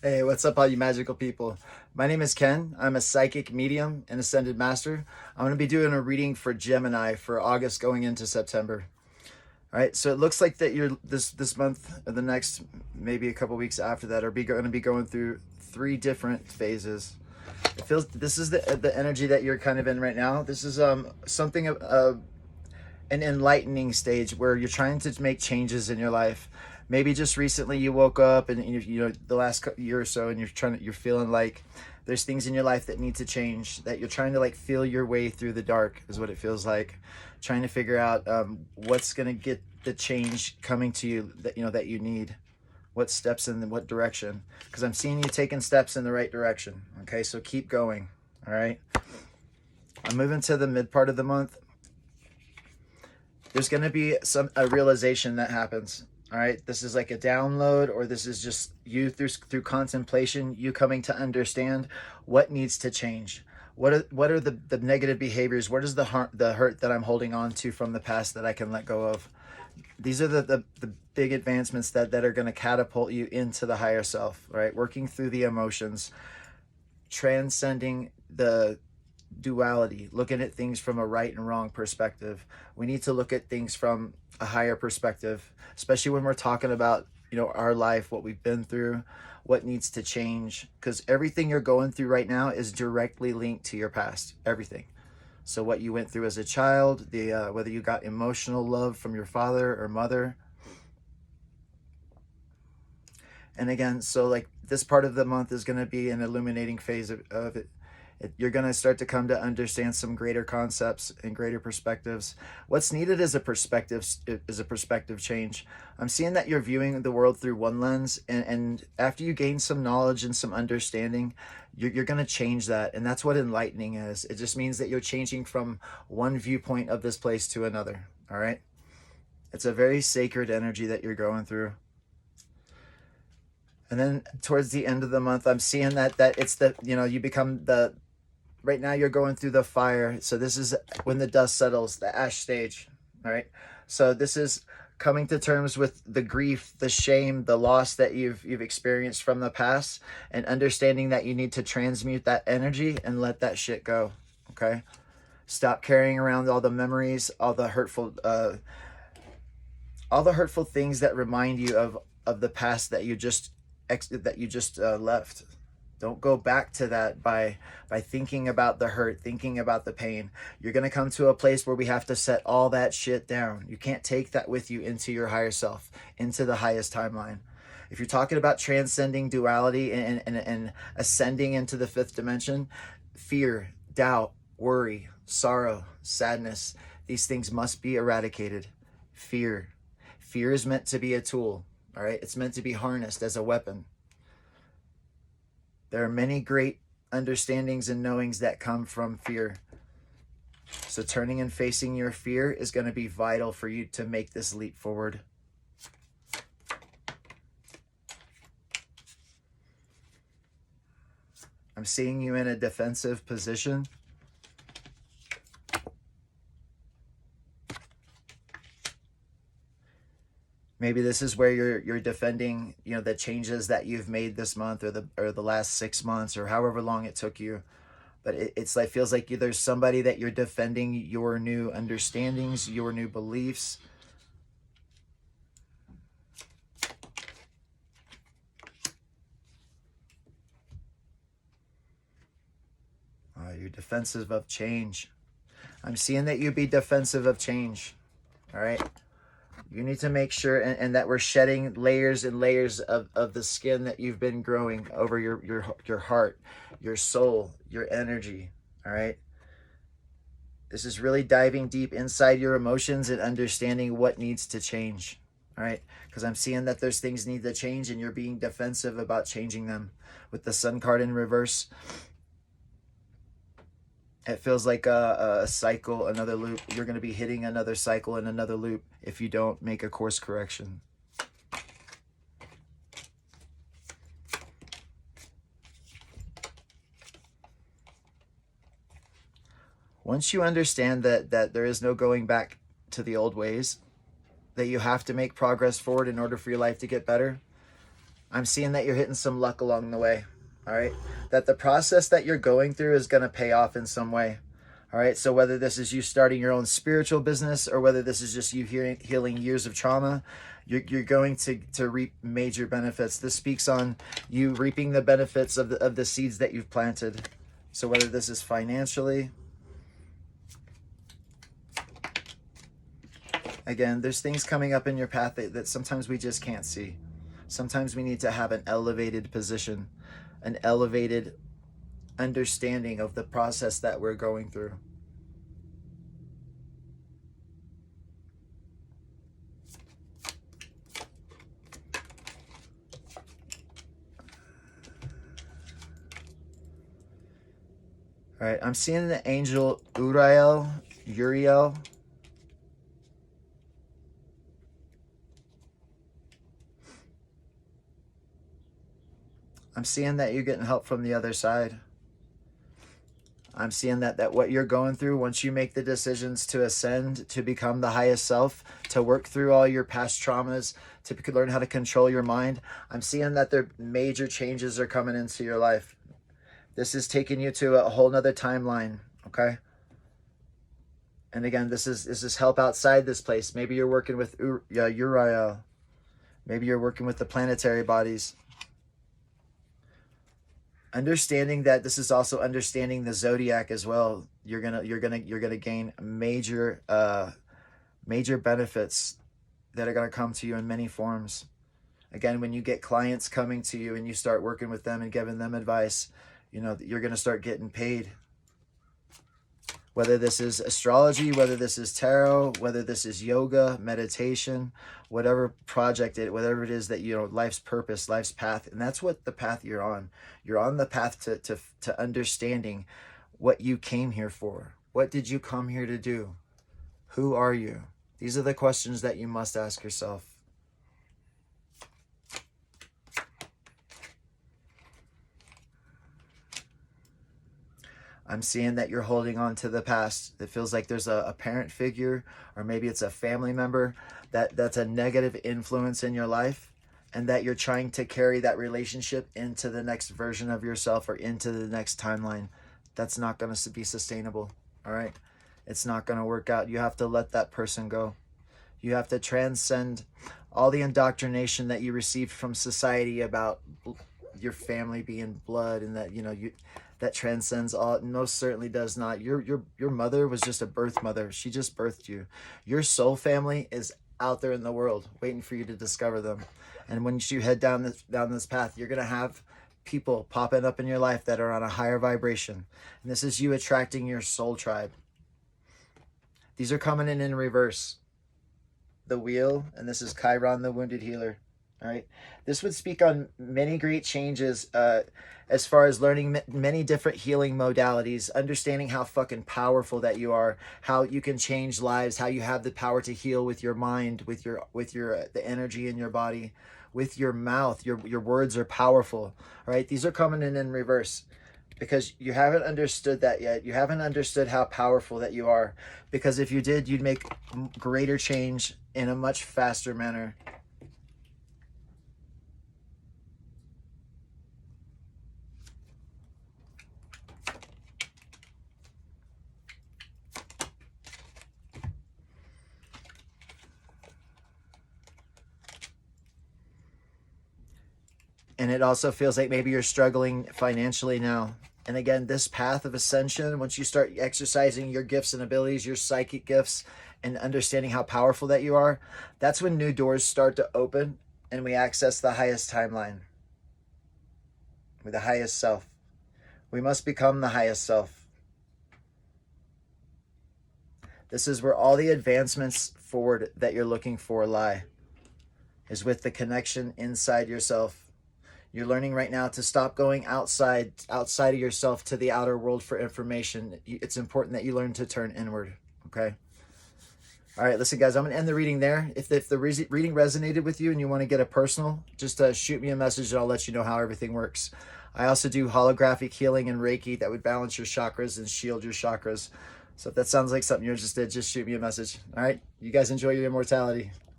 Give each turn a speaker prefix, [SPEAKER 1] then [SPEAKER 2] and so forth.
[SPEAKER 1] Hey, what's up, all you magical people? My name is Ken. I'm a psychic medium and ascended master. I'm going to be doing a reading for Gemini for August going into September. All right, so it looks like that you're this month or the next, maybe a couple weeks after that, are going to be going through three different phases. It feels this is the energy that you're kind of in right now. This is something an enlightening stage where you're trying to make changes in your life. Maybe just recently you woke up and you know the last year or so, and you're feeling like there's things in your life that need to change, that you're trying to like feel your way through the dark is what it feels like, trying to figure out what's going to get the change coming to you that that you need, what steps in what direction, because I'm seeing you taking steps in the right direction. Okay, so keep going. All right, I'm moving to the mid part of the month. There's going to be a realization that happens. All right, this is like a download, or this is just you through contemplation, you coming to understand what needs to change. What are the negative behaviors? What is the hurt that I'm holding on to from the past that I can let go of? These are the big advancements that are going to catapult you into the higher self. Right, working through the emotions, transcending the duality, looking at things from a right and wrong perspective. We need to look at things from a higher perspective, especially when we're talking about, our life, what we've been through, what needs to change, because everything you're going through right now is directly linked to your past, everything. So what you went through as a child, the whether you got emotional love from your father or mother. And again, so like this part of the month is going to be an illuminating phase of it. You're going to start to come to understand some greater concepts and greater perspectives. What's needed is a perspective change. I'm seeing that you're viewing the world through one lens, and after you gain some knowledge and some understanding, you're going to change that. And that's what enlightening is. It just means that you're changing from one viewpoint of this place to another. All right. It's a very sacred energy that you're going through. And then towards the end of the month, I'm seeing that it's you become right now you're going through the fire. So this is when the dust settles, the ash stage. All right. So this is coming to terms with the grief, the shame, the loss that you've experienced from the past, and understanding that you need to transmute that energy and let that shit go. Okay. Stop carrying around all the memories, all the hurtful things that remind you of the past that you just left. Don't go back to that by thinking about the hurt, thinking about the pain. You're going to come to a place where we have to set all that shit down. You can't take that with you into your higher self, into the highest timeline. If you're talking about transcending duality and ascending into the fifth dimension, fear, doubt, worry, sorrow, sadness, these things must be eradicated. Fear is meant to be a tool. All right, it's meant to be harnessed as a weapon. There are many great understandings and knowings that come from fear. So turning and facing your fear is going to be vital for you to make this leap forward. I'm seeing you in a defensive position. Maybe this is where you're defending, the changes that you've made this month or the last 6 months or however long it took you. But it's like feels like there's somebody that you're defending your new understandings, your new beliefs. You're defensive of change. I'm seeing that you be defensive of change. All right. You need to make sure and that we're shedding layers and layers of the skin that you've been growing over your heart, your soul, your energy. All right. This is really diving deep inside your emotions and understanding what needs to change. All right. Because I'm seeing that there's things need to change and you're being defensive about changing them. With the Sun card in reverse, it feels like a cycle, another loop. You're going to be hitting another cycle and another loop if you don't make a course correction. Once you understand that there is no going back to the old ways, that you have to make progress forward in order for your life to get better, I'm seeing that you're hitting some luck along the way. All right. That the process that you're going through is going to pay off in some way. All right. So whether this is you starting your own spiritual business or whether this is just you healing years of trauma, you're going to reap major benefits. This speaks on you reaping the benefits of the seeds that you've planted. So whether this is financially, again, there's things coming up in your path that sometimes we just can't see. Sometimes we need to have an elevated position, an elevated understanding of the process that we're going through. All right, I'm seeing the angel Uriel. I'm seeing that you're getting help from the other side. I'm seeing that what you're going through, once you make the decisions to ascend, to become the highest self, to work through all your past traumas, to learn how to control your mind, I'm seeing that there major changes are coming into your life. This is taking you to a whole nother timeline, okay? And again, this is help outside this place. Maybe you're working with Uriel. Maybe you're working with the planetary bodies. Understanding that this is also understanding the zodiac as well. You're gonna gain major benefits that are gonna come to you in many forms. Again, when you get clients coming to you and you start working with them and giving them advice, you know you're gonna start getting paid. Whether this is astrology, whether this is tarot, whether this is yoga, meditation, whatever whatever it is that, life's purpose, life's path. And that's what the path you're on. You're on the path to understanding what you came here for. What did you come here to do? Who are you? These are the questions that you must ask yourself. I'm seeing that you're holding on to the past. It feels like there's a parent figure, or maybe it's a family member that's a negative influence in your life, and that you're trying to carry that relationship into the next version of yourself or into the next timeline. That's not going to be sustainable, all right? It's not going to work out. You have to let that person go. You have to transcend all the indoctrination that you received from society about your family being blood, and that, that transcends all. It most certainly does not. Your mother was just a birth mother. She just birthed you. Your soul family is out there in the world waiting for you to discover them. And when you head down this path, you're going to have people popping up in your life that are on a higher vibration. And this is you attracting your soul tribe. These are coming in reverse. The wheel, and this is Chiron, the wounded healer. All right. This would speak on many great changes as far as learning many different healing modalities, understanding how fucking powerful that you are, how you can change lives, how you have the power to heal with your mind, with the energy in your body, with your mouth. Your words are powerful. All right. These are coming in reverse because you haven't understood that yet. You haven't understood how powerful that you are, because if you did, you'd make greater change in a much faster manner. And it also feels like maybe you're struggling financially now. And again, this path of ascension, once you start exercising your gifts and abilities, your psychic gifts, and understanding how powerful that you are, that's when new doors start to open and we access the highest timeline with the highest self. We must become the highest self. This is where all the advancements forward that you're looking for lie, is with the connection inside yourself. You're learning right now to stop going outside of yourself to the outer world for information. It's important that you learn to turn inward, okay? All right, listen, guys, I'm going to end the reading there. If the reading resonated with you and you want to get a personal, just shoot me a message and I'll let you know how everything works. I also do holographic healing and Reiki that would balance your chakras and shield your chakras. So if that sounds like something you're interested in, just shoot me a message. All right, you guys enjoy your immortality.